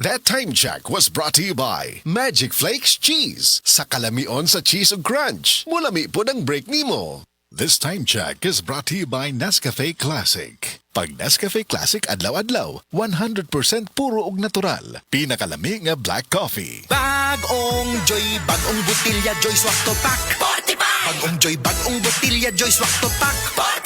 That time check was brought to you by Magic Flakes Cheese. Sa kalamion sa cheese ug crunch, mulami po ng break nimo. This time check is brought to you by Nescafe Classic. Pag Nescafe Classic adlaw-adlaw, 100% puro ug natural. Pinakalami nga black coffee. Bagong Joy, bagong butilya, Joy Swak to Pack. 45! Bagong Joy, bagong butilya, Joy Swak to Pack.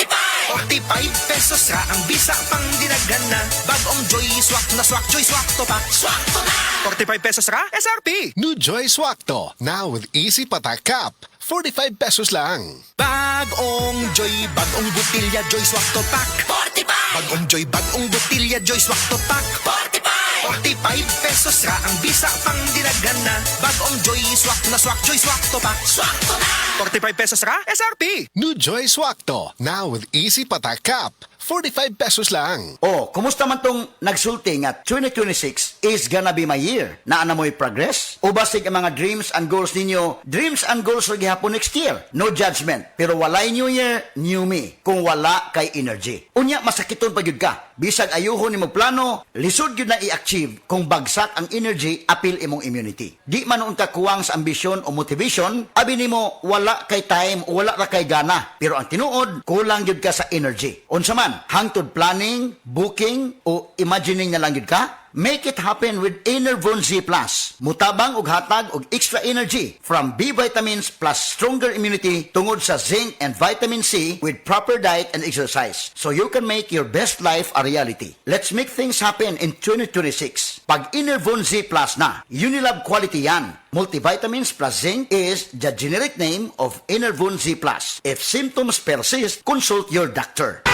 45! 45 pesos ra ang bisa pang dinagana. Bagong Joy Swak na Swak, Joy Swak to Pack. Swak to na! 45 pesos ra, SRP! New Joy Swakto, now with easy patak cap. 45 pesos lang. Bagong Joy, bagong butilya, Joy Swak to Pack. 45! Bagong Joy, bagong butilya, Joy Swak to Pack. 45! 45 pesos ra ang bisa pang dinagana. Bagong Joy Swak na Swak, Joy Swak to Pack. Swak to na! 45 pesos ra, SRP! New Joy Swakto, now with easy patak cap. 45 pesos lang. Oh, kumusta man tong nagsulti nga 2026 is gonna be my year? Naana mo'y progress? O basig ang mga dreams and goals ninyo, dreams and goals ro gihapon next year? No judgment. Pero walay new year, new me. Kung wala kay energy. Unya, masakiton pa yun ka. Bisag ayuhon ni mo plano, lisod yun na i-achieve kung bagsak ang energy, apil imong immunity. Di man noon ka kuwang sa ambisyon o motivation, abi nimo wala kay time o wala ra kay gana. Pero ang tinuod, kulang yun ka sa energy. Unsa man, hangtod planning, booking, o imagining na lang yun ka? Make it happen with Enervon Z+. Mutabang ug hatag og extra energy from B vitamins plus stronger immunity tungod sa zinc and vitamin C with proper diet and exercise. So you can make your best life a reality. Let's make things happen in 2026. Pag Enervon Z+ na, Unilab quality yan. Multivitamins plus zinc is the generic name of Enervon Z+. If symptoms persist, consult your doctor.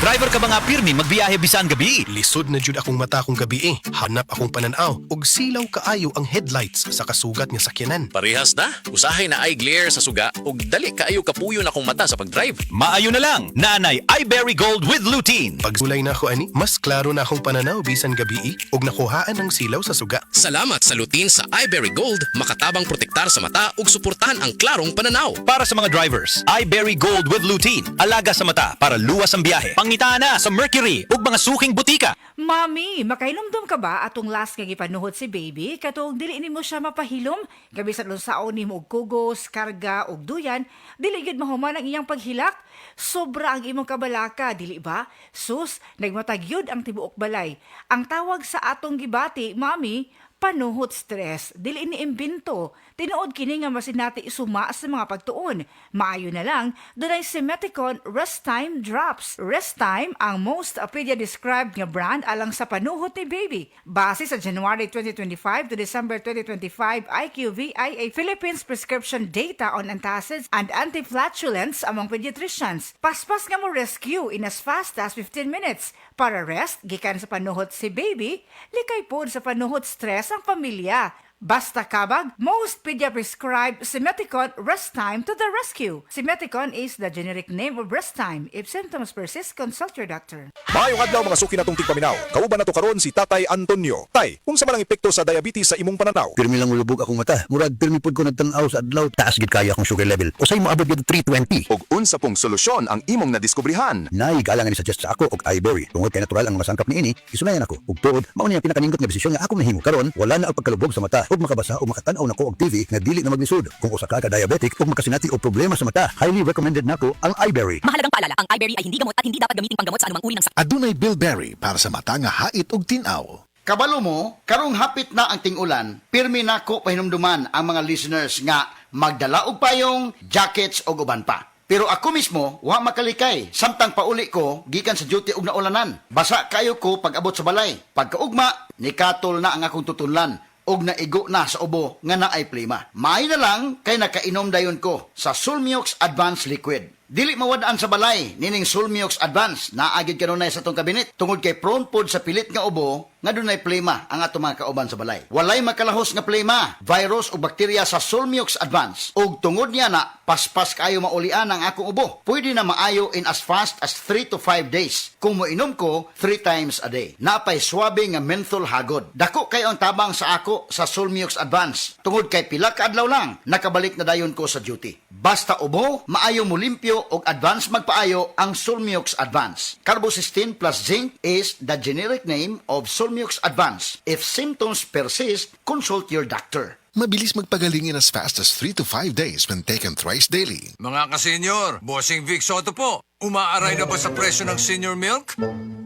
Driver ka ba nga pirmi magbiyahe bisan gabi? Lisod na jud akong mata kong gabi eh. Hanap akong pananaw og silaw kaayo ang headlights sa kasugat nga sakyanan. Parehas na. Usahay na eye glare sa suga ug dali kaayo kapuyo na akong mata sa pagdrive. Maayo na lang, nanay iBerry Gold with lutein. Pag sulay na ako ani, mas klaro na akong pananaw bisan gabi eh, og nakuhaan ang silaw sa suga. Salamat sa lutein sa iBerry Gold, makatabang protektar sa mata ug suportahan ang klarong pananaw. Para sa mga drivers, iBerry Gold with lutein. Alaga sa mata para luwas ang biyahe. Pangita na sa Mercury ug mga suking butika. Mami, makainomdom ka ba atong last nga gipanuhod si baby? Katong dili nimo siya mapahilom, gabisan unsaon nimo og kugos, karga og duyan, dili gid mahuman ang iyang paghilak. Sobra ang imong kabalaka, dili ba? Sus, nagmatagyod ang tibuok balay. Ang tawag sa atong gibati, mami, panuhot stress, dili ni imbento. Tinuod kini nga masinati isuma sa mga pagtuon. Maayo na lang, dunay Simeticon Rest Time Drops. Rest Time ang most pedia-described nga brand alang sa panuhot ni baby. Base sa January 2025 to December 2025 IQVIA Philippines prescription data on antacids and anti-flatulence among pediatricians. Paspas nga mo rescue in as fast as 15 minutes. Para rest, gikan sa panuhot si baby, likay po sa panuhot stress ang pamilya. Basta kabag, most pedia-prescribed Simeticon Rest Time to the rescue. Simeticon is the generic name of Rest Time. If symptoms persist, consult your doctor. Maayong adlaw mga suki natong tigpaminaw. Kauban nato karon si Tatay Antonio. Tay, kung sa malang epekto sa diabetes sa imong pananaw? Pirmi lang ulubog akong mata. Murag pirmi pud ko nagtanaw sa adlaw. Taas gid kaya akong sugar level. Usay mo abot gid 320. Og unsa pong solusyon ang imong nadiskubrihan? Nay galangan ni suggest sa ako og iBerry. Tungod kay natural ang masangkap niini, isunayan ako. Ug tuod, mao ni ang pinakaningot nga desisyon nga akong nahimo karon. Wala na ang pagkalubog sa mata ug makabasa o makatan-aw nako og TV nga dili na maglisod. Kung usa ka diabetic ug makasinati og problema sa mata, highly recommended nako ang iBerry. Mahalagang paalala, ang iBerry ay hindi gamot at hindi dapat gamitin panggamot sa anumang uri ng sakit. Adunay Bilberry para sa mata nga hait ug tinaw. Kabalo mo, karong hapit na ang ting-ulan, pirmi nako pahinumduman ang mga listeners nga magdala og payong, jackets o uban pa. Pero ako mismo, wa makalikay. Samtang pauli ko, gikan sa duty og naulanan. Basa kayo ko pag abot sa balay. Pagkaugma, nikatol na ang akong tutunlan. Og naigo na sa ubo nga naay plima. Maay na lang kay nakainom dayon ko sa Sulmiox Advanced Liquid. Dili mawadaan sa balay nining Sulmiox Advance naagid kanunay sa tong kabinet tungod kay prone pod sa pilit nga ubo nga dunay plema ang ato mga kauban sa balay. Walay makalahos nga plema, virus o bakterya sa Sulmiox Advance. Ug tungod niya na paspas kayo maulian ang akong ubo. Pwede na maayo in as fast as 3 to 5 days. Kung moinom ko 3 times a day. Napay swabe nga menthol hagod. Dako kayo ang tabang sa ako sa Sulmiox Advance. Tungod kay pila ka adlaw lang nakabalik na dayon ko sa duty. Basta ubo, maayo mo limpyo magpaayo og advance magpaayo ang Sulmux Advance. Carbocysteine plus zinc is the generic name of Sulmux Advance. If symptoms persist, consult your doctor. Mabilis magpagaling in as fast as 3 to 5 days when taken thrice daily. Mga ka-senior, Bossing Vic Soto po. Umaaray na ba sa presyo ng senior milk?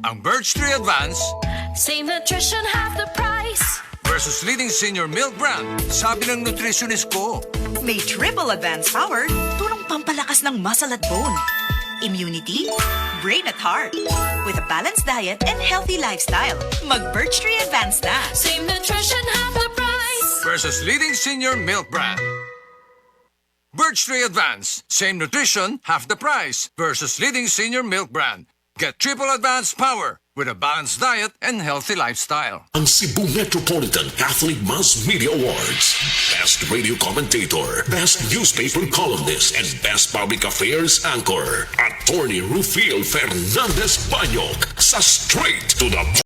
Ang Birch Tree Advance Same nutrition, half the price. versus leading senior milk brand. Sabi ng nutritionist ko. May triple advanced power, tulong pampalakas ng muscle at bone, immunity, brain at heart. With a balanced diet and healthy lifestyle, mag-Birch Tree Advance na. Same nutrition, half the price. Versus leading senior milk brand. Birch Tree Advance. Same nutrition, half the price. Versus leading senior milk brand. Get triple advanced power with a balanced diet and healthy lifestyle. Ang Cebu Metropolitan Catholic Mass Media Awards. Best Radio Commentator, Best Newspaper Columnist, and Best Public Affairs Anchor. Attorney Rufiel Fernandez Banyok sa Straight to the